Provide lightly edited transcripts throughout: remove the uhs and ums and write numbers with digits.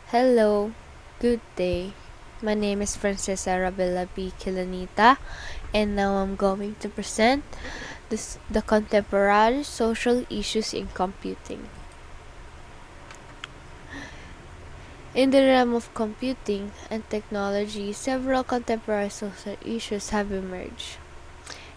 Hello, good day. My name is Francesca Rabella B. Kilanita, and now I'm going to present the contemporary social issues in computing. In the realm of computing and technology, several contemporary social issues have emerged,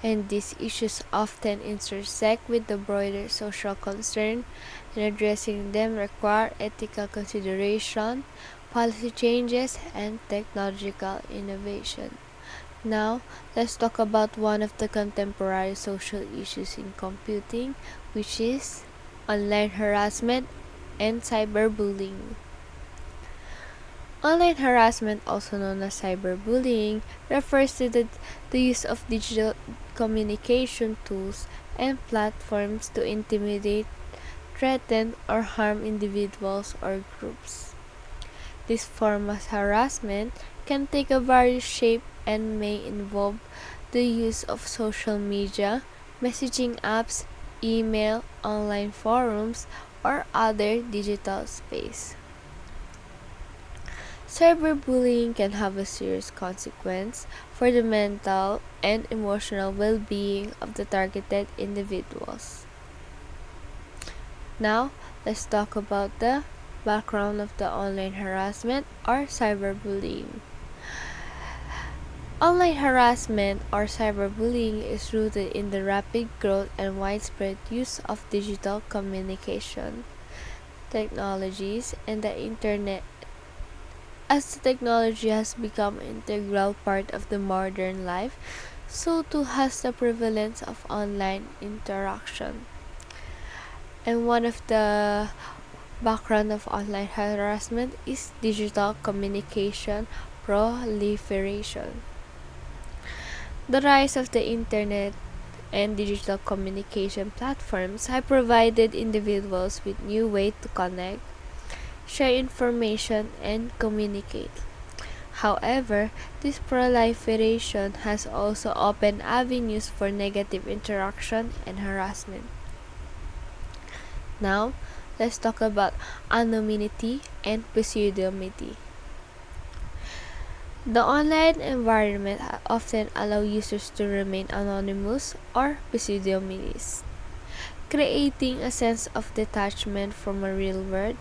and these issues often intersect with the broader social concern, and addressing them require ethical consideration, policy changes, and technological innovation. Now, let's talk about one of the contemporary social issues in computing, which is online harassment and cyberbullying. Online harassment, also known as cyberbullying, refers to the use of digital communication tools and platforms to intimidate, threaten, or harm individuals or groups. This form of harassment can take a various shape and may involve the use of social media, messaging apps, email, online forums, or other digital space. Cyberbullying can have a serious consequence for the mental and emotional well-being of the targeted individuals. Now, let's talk about the background of the online harassment or cyberbullying. Online harassment or cyberbullying is rooted in the rapid growth and widespread use of digital communication technologies and the internet. As the technology has become an integral part of the modern life, so too has the prevalence of online interaction. And one of the background of online harassment is digital communication proliferation. The rise of the internet and digital communication platforms have provided individuals with new ways to connect, share information, and communicate. However, this proliferation has also opened avenues for negative interaction and harassment. Now, let's talk about anonymity and pseudonymity. The online environment often allows users to remain anonymous or pseudonymous, creating a sense of detachment from a real world.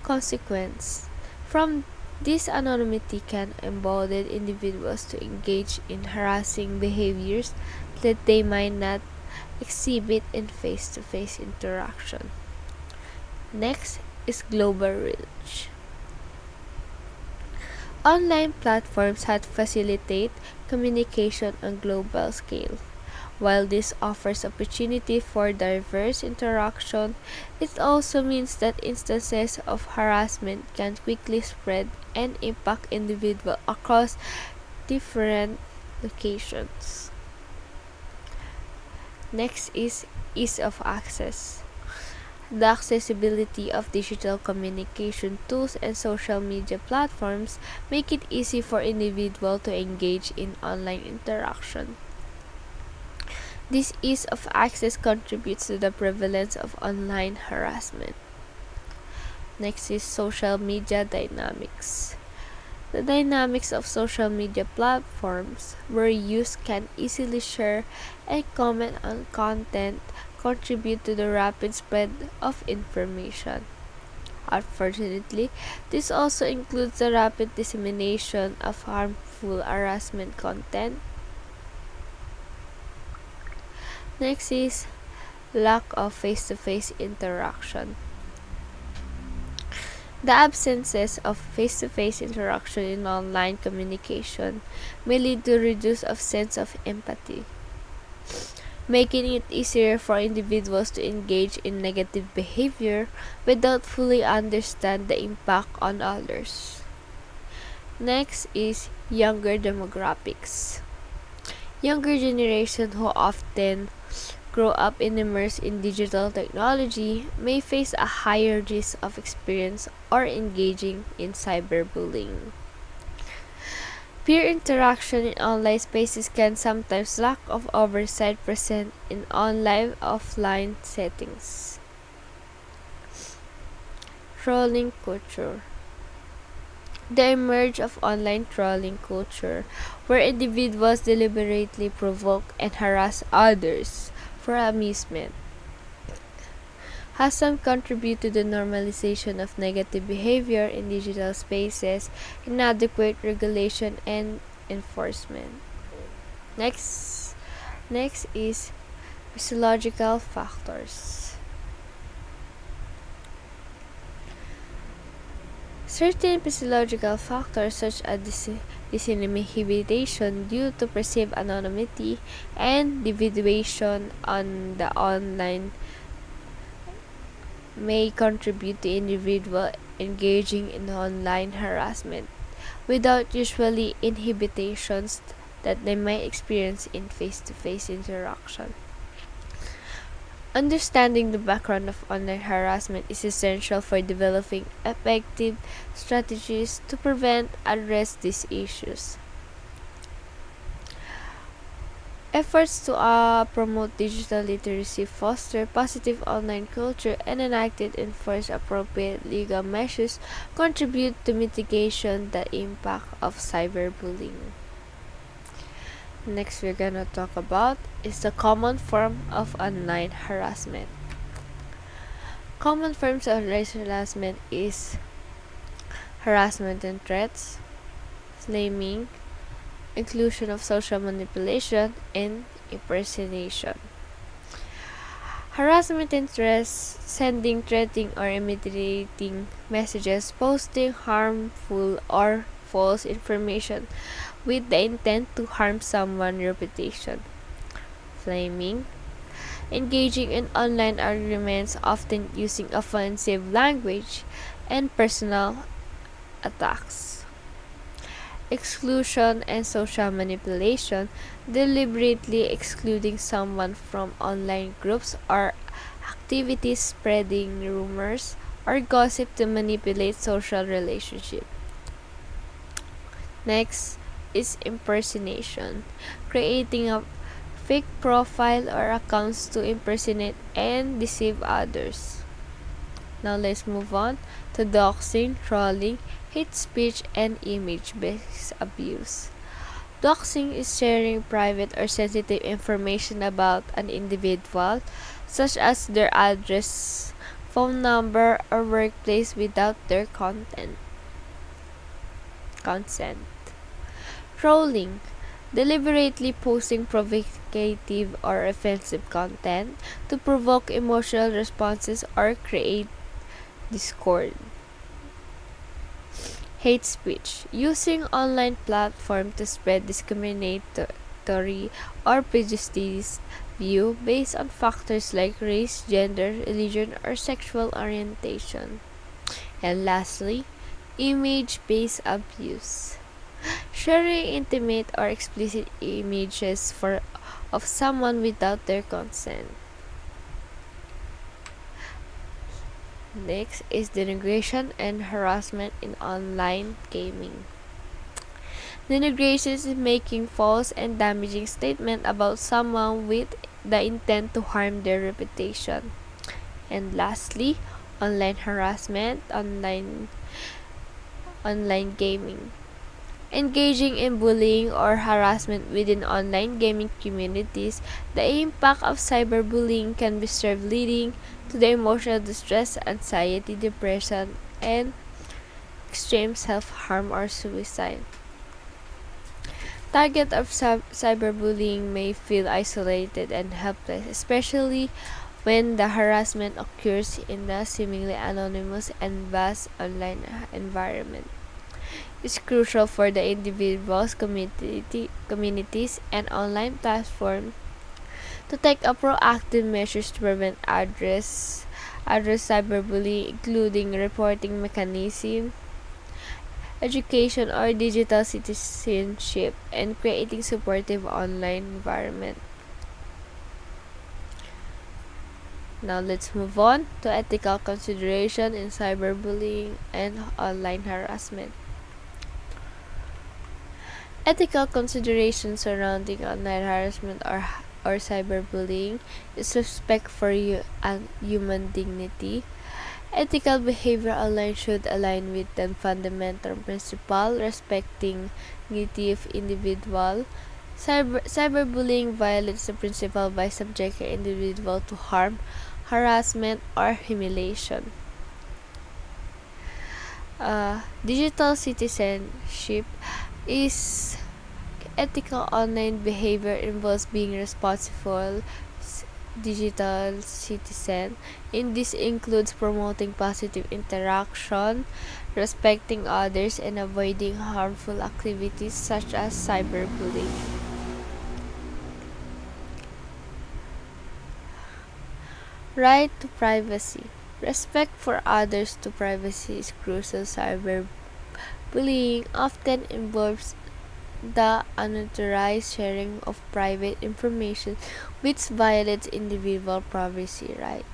Consequence from this anonymity can embolden individuals to engage in harassing behaviors that they might not exhibit in face-to-face interaction. Next is global reach. Online platforms have facilitate communication on a global scale. While this offers opportunity for diverse interaction, it also means that instances of harassment can quickly spread and impact individuals across different locations. Next is ease of access. The accessibility of digital communication tools and social media platforms make it easy for individuals to engage in online interaction. This ease of access contributes to the prevalence of online harassment. Next is social media dynamics. The dynamics of social media platforms, where users can easily share and comment on content, contribute to the rapid spread of information. Unfortunately, this also includes the rapid dissemination of harmful harassment content. Next is lack of face-to-face interaction. The absences of face-to-face interaction in online communication may lead to reduced sense of empathy, making it easier for individuals to engage in negative behavior without fully understand the impact on others. Next is younger demographics. Younger generation who often grow up and immersed in digital technology may face a higher risk of experience or engaging in cyberbullying. Peer interaction in online spaces can sometimes lack of oversight present in online offline settings. Trolling culture. The emergence of online trolling culture, where individuals deliberately provoke and harass others for amusement, has some contributed to the normalization of negative behavior in digital spaces, inadequate regulation and enforcement. Next, next is physiological factors. Certain physiological factors such as disinhibition due to perceived anonymity and individuation on the online may contribute to individual engaging in online harassment without usually inhibitions that they may experience in face-to-face interaction. Understanding the background of online harassment is essential for developing effective strategies to prevent and address these issues. Efforts to promote digital literacy, foster positive online culture, and enact and enforce appropriate legal measures contribute to mitigation the impact of cyberbullying. Next we're gonna talk about is the common form of online harassment. Common forms of harassment is harassment and threats, flaming, inclusion of social manipulation, and impersonation. Harassment and threats, sending, threatening, or intimidating messages, posting harmful or false information with the intent to harm someone's reputation. Flaming, engaging in online arguments, often using offensive language and personal attacks. Exclusion and social manipulation, deliberately excluding someone from online groups or activities, spreading rumors or gossip to manipulate social relationships. Next is impersonation, creating a fake profile or accounts to impersonate and deceive others. Now let's move on to doxing, trolling, hate speech, and image-based abuse. Doxing is sharing private or sensitive information about an individual, such as their address, phone number, or workplace without their consent. Trolling, deliberately posting provocative or offensive content to provoke emotional responses or create discord. Hate speech, using online platform to spread discriminatory or prejudiced view based on factors like race, gender, religion, or sexual orientation. And lastly, image-based abuse, sharing intimate or explicit images of someone without their consent. Next is denigration and harassment in online gaming. Denigration is making false and damaging statements about someone with the intent to harm their reputation. And lastly, online harassment, online gaming. Engaging in bullying or harassment within online gaming communities, the impact of cyberbullying can be severe, leading to the emotional distress, anxiety, depression, and extreme self-harm or suicide. Target of cyberbullying may feel isolated and helpless, especially when the harassment occurs in a seemingly anonymous and vast online environment. It's crucial for the individuals, communities, and online platforms to take a proactive measures to prevent address cyberbullying, including reporting mechanism, education or digital citizenship, and creating supportive online environment. Now let's move on to ethical consideration in cyberbullying and online harassment. Ethical considerations surrounding online harassment or cyberbullying is respect for human dignity, Ethical behavior online should align with the fundamental principle respecting dignity of individual. Cyberbullying violates the principle by subjecting an individual to harm, harassment, or humiliation. Digital citizenship is ethical online behavior involves being responsible digital citizen. In this includes promoting positive interaction, respecting others, and avoiding harmful activities such as cyberbullying. Right to privacy. Respect for others to privacy is crucial. Cyberbullying often involves the unauthorized sharing of private information which violates individual privacy rights.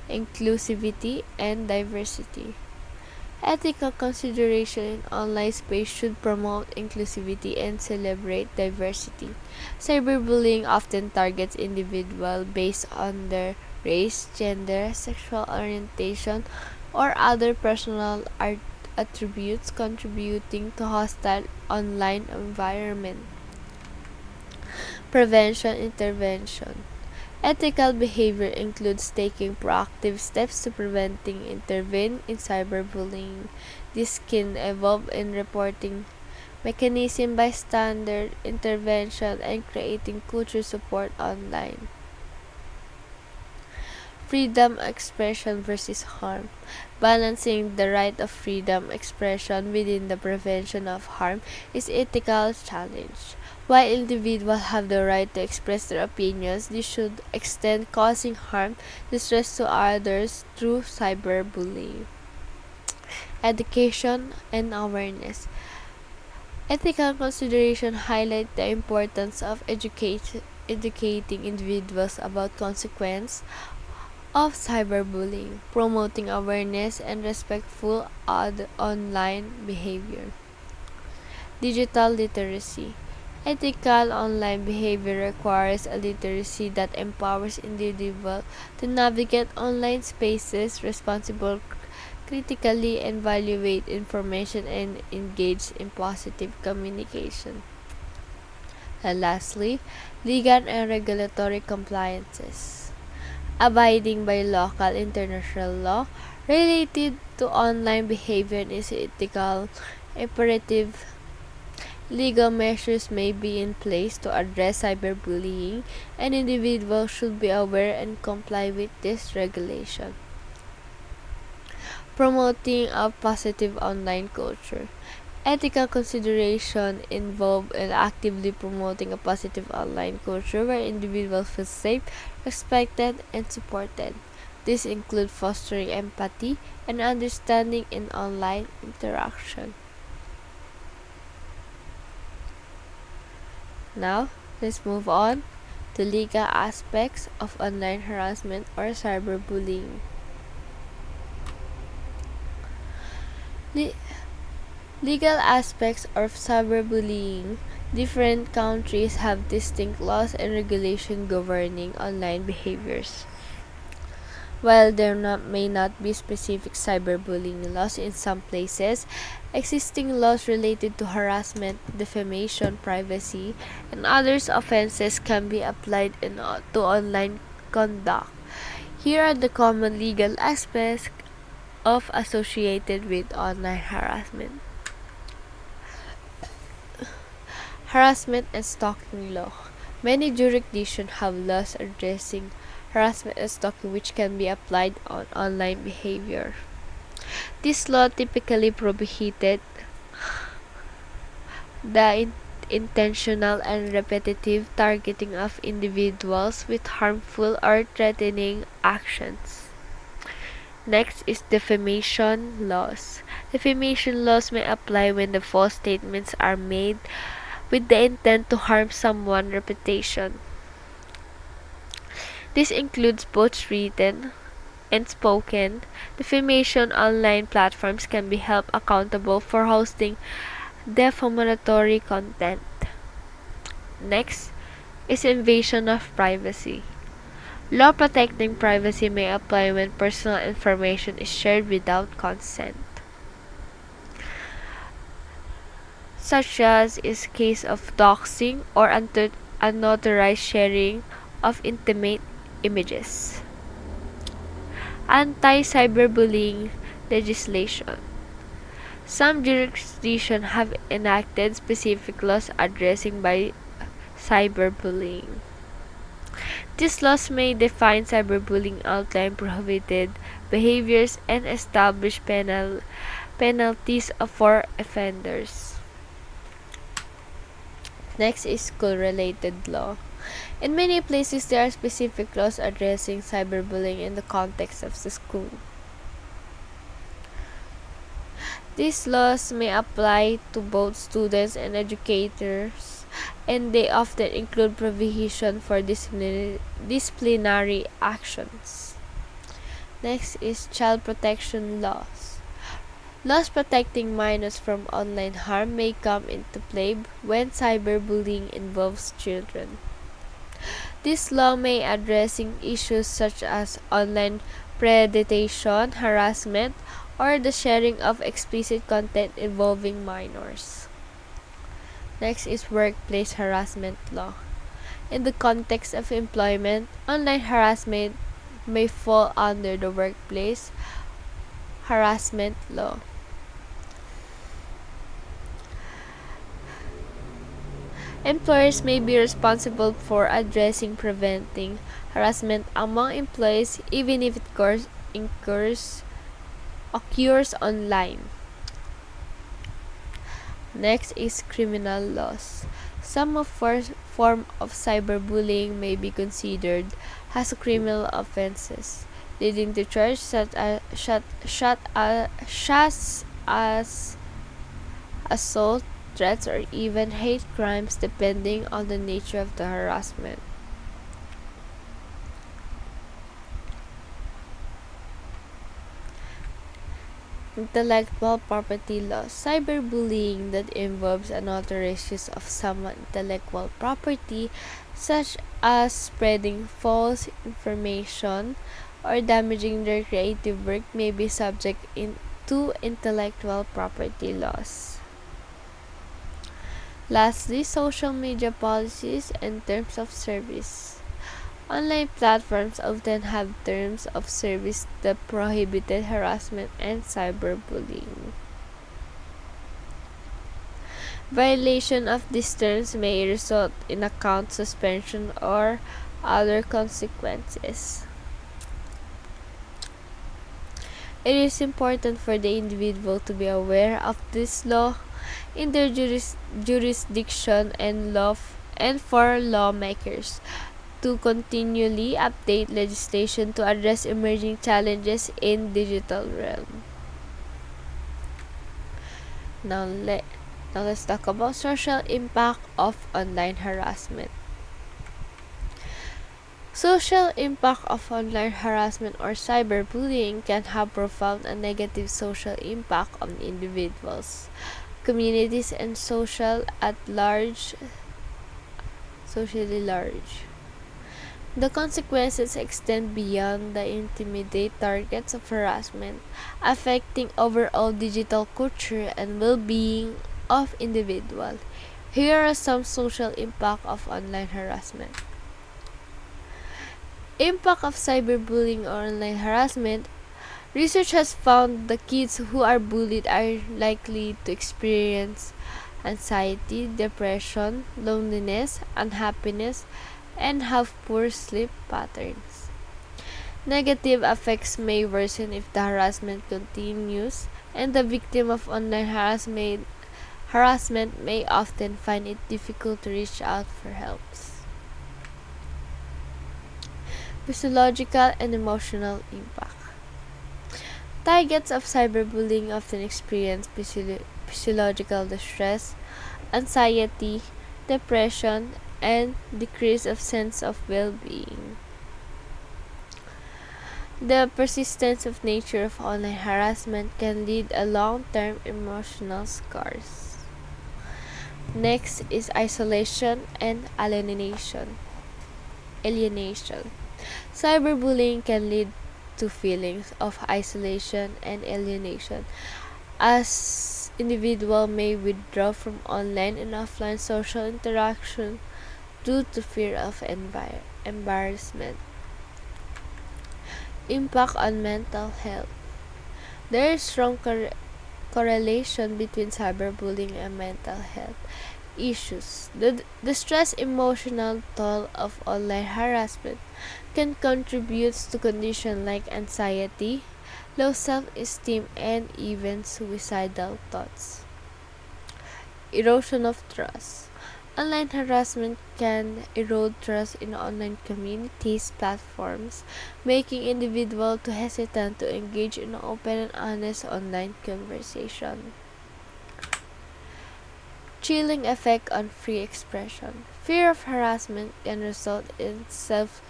Inclusivity and diversity. Ethical consideration in online space should promote inclusivity and celebrate diversity. Cyberbullying often targets individuals based on their race, gender, sexual orientation, or other personal attributes contributing to hostile online environment. Prevention intervention. Ethical behavior includes taking proactive steps to preventing intervene in cyberbullying. This can evolve in reporting mechanism, bystander intervention, and creating culture support online. Freedom expression versus harm. Balancing the right of freedom expression within the prevention of harm is ethical challenge. While individuals have the right to express their opinions, this should extend causing harm, distress to others through cyberbullying. Education and awareness. Ethical consideration highlight the importance of educating individuals about consequences of cyberbullying, promoting awareness and respectful online behavior. Digital literacy. Ethical online behavior requires a literacy that empowers individuals to navigate online spaces responsibly, critically evaluate information, and engage in positive communication. And lastly, legal and regulatory compliances. Abiding by local international law related to online behavior is ethical imperative. Legal measures may be in place to address cyberbullying, and individuals should be aware and comply with this regulation. Promoting a positive online culture. Ethical consideration involve in actively promoting a positive online culture where individuals feel safe, respected, and supported. This includes fostering empathy and understanding in online interaction. Now, let's move on to legal aspects of online harassment or cyberbullying. Legal aspects of cyberbullying. Different countries have distinct laws and regulations governing online behaviors. While there may not be specific cyberbullying laws in some places, existing laws related to harassment, defamation, privacy, and other offenses can be applied to online conduct. Here are the common legal aspects associated with online harassment. Harassment and stalking law. Many jurisdictions have laws addressing harassment and stalking which can be applied on online behavior. This law typically prohibited the intentional and repetitive targeting of individuals with harmful or threatening actions. Next is defamation laws. Defamation laws may apply when the false statements are made with the intent to harm someone's reputation. This includes both written and spoken. Defamation online platforms can be held accountable for hosting defamatory content. Next is invasion of privacy. Law protecting privacy may apply when personal information is shared without consent, such as is case of doxing or unauthorized sharing of intimate images. Anti-cyberbullying legislation. Some jurisdictions have enacted specific laws addressing by cyberbullying. These laws may define cyberbullying, outline prohibited behaviors, and establish penalties for offenders. Next is school-related law. In many places, there are specific laws addressing cyberbullying in the context of the school. These laws may apply to both students and educators, and they often include provision for disciplinary actions. Next is child protection laws. Laws protecting minors from online harm may come into play when cyberbullying involves children. This law may address issues such as online predation, harassment, or the sharing of explicit content involving minors. Next is workplace harassment law. In the context of employment, online harassment may fall under the workplace harassment law. Employers may be responsible for addressing preventing harassment among employees even if it occurs online. Next is criminal laws. Some form of cyberbullying may be considered as criminal offenses, leading to charges such as assault, threats, or even hate crimes depending on the nature of the harassment. Intellectual property law. Cyberbullying that involves unauthorized use of someone's intellectual property, such as spreading false information or damaging their creative work, may be subject to intellectual property laws. Lastly, social media policies and terms of service. Online platforms often have terms of service that prohibit harassment and cyberbullying. Violation of these terms may result in account suspension or other consequences. It is important for the individual to be aware of this law in their jurisdiction and for lawmakers to continually update legislation to address emerging challenges in digital realm. Now let's talk about social impact of online harassment. Social impact of online harassment or cyberbullying can have profound and negative social impact on individuals, communities, and socially large. The consequences extend beyond the immediate targets of harassment, affecting overall digital culture and well-being of individuals. Here are some social impact of online harassment. Impact of cyberbullying or online harassment. Research has found the kids who are bullied are likely to experience anxiety, depression, loneliness, unhappiness, and have poor sleep patterns. Negative effects may worsen if the harassment continues, and the victim of online harassment may often find it difficult to reach out for help. Physiological and emotional impact. Targets of cyberbullying often experience physiological distress, anxiety, depression, and decrease of sense of well-being. The persistence of nature of online harassment can lead to long-term emotional scars. Next is isolation and alienation. Cyberbullying can lead to feelings of isolation and alienation, as individuals may withdraw from online and offline social interaction due to fear of embarrassment. Impact on mental health. There is strong correlation between cyberbullying and mental health issues. The stress emotional toll of online harassment can contribute to conditions like anxiety, low self-esteem, and even suicidal thoughts. Erosion of trust. Online harassment can erode trust in online communities platforms, making individuals too hesitant to engage in open and honest online conversation. Chilling effect on free expression. Fear of harassment can result in censorship,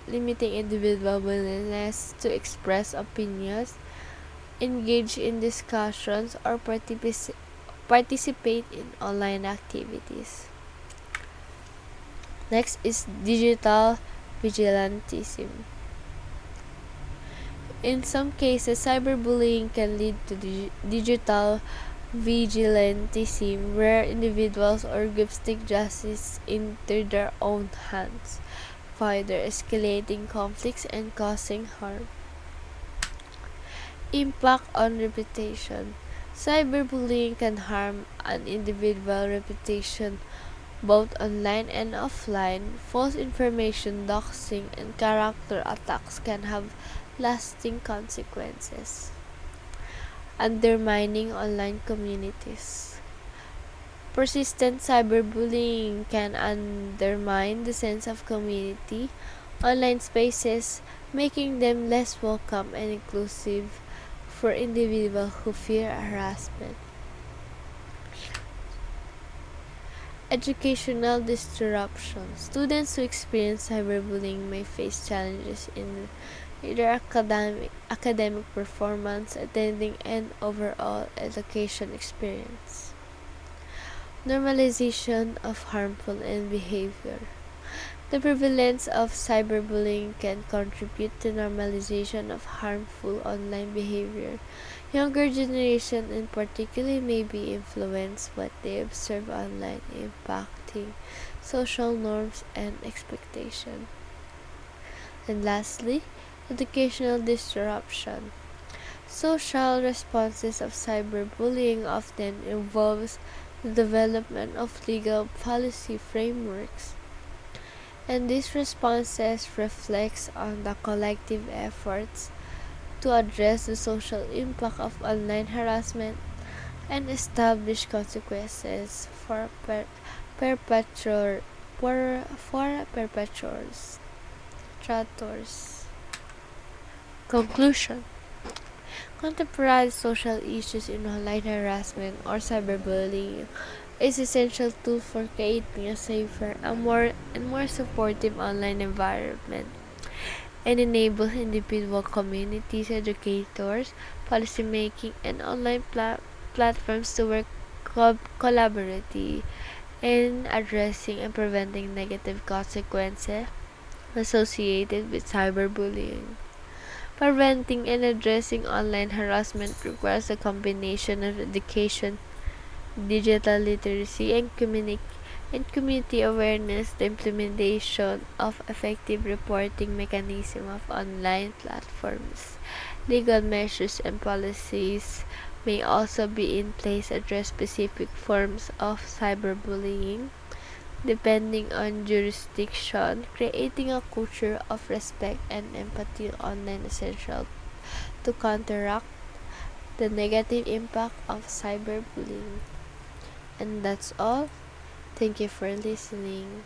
limiting individual willingness to express opinions, engage in discussions, or participate in online activities. Next is digital vigilantism. In some cases, cyberbullying can lead to digital vigilantism, where individuals or groups take justice into their own hands, further escalating conflicts and causing harm. Impact on reputation. Cyberbullying can harm an individual's reputation both online and offline. False information, doxing, and character attacks can have lasting consequences. Undermining online communities. Persistent cyberbullying can undermine the sense of community online spaces, making them less welcome and inclusive for individuals who fear harassment. Educational disruption. Students who experience cyberbullying may face challenges in their academic performance, attending, and overall education experience. Normalization of harmful behavior. The prevalence of cyberbullying can contribute to normalization of harmful online behavior. Younger generation in particular may be influenced what they observe online, impacting social norms and expectations. And lastly, educational disruption. Social responses of cyberbullying often involves the development of legal policy frameworks, and these responses reflects on the collective efforts to address the social impact of online harassment and establish consequences for perpetrators. Conclusion. Contemporary social issues in online harassment or cyberbullying is essential tool for creating a safer and more supportive online environment, and enables individual communities, educators, policymaking, and online platforms to work collaboratively in addressing and preventing negative consequences associated with cyberbullying. Preventing and addressing online harassment requires a combination of education, digital literacy, and community awareness. The implementation of effective reporting mechanism of online platforms, legal measures, and policies may also be in place to address specific forms of cyberbullying, depending on jurisdiction. Creating a culture of respect and empathy online is essential to counteract the negative impact of cyberbullying. And that's all. Thank you for listening.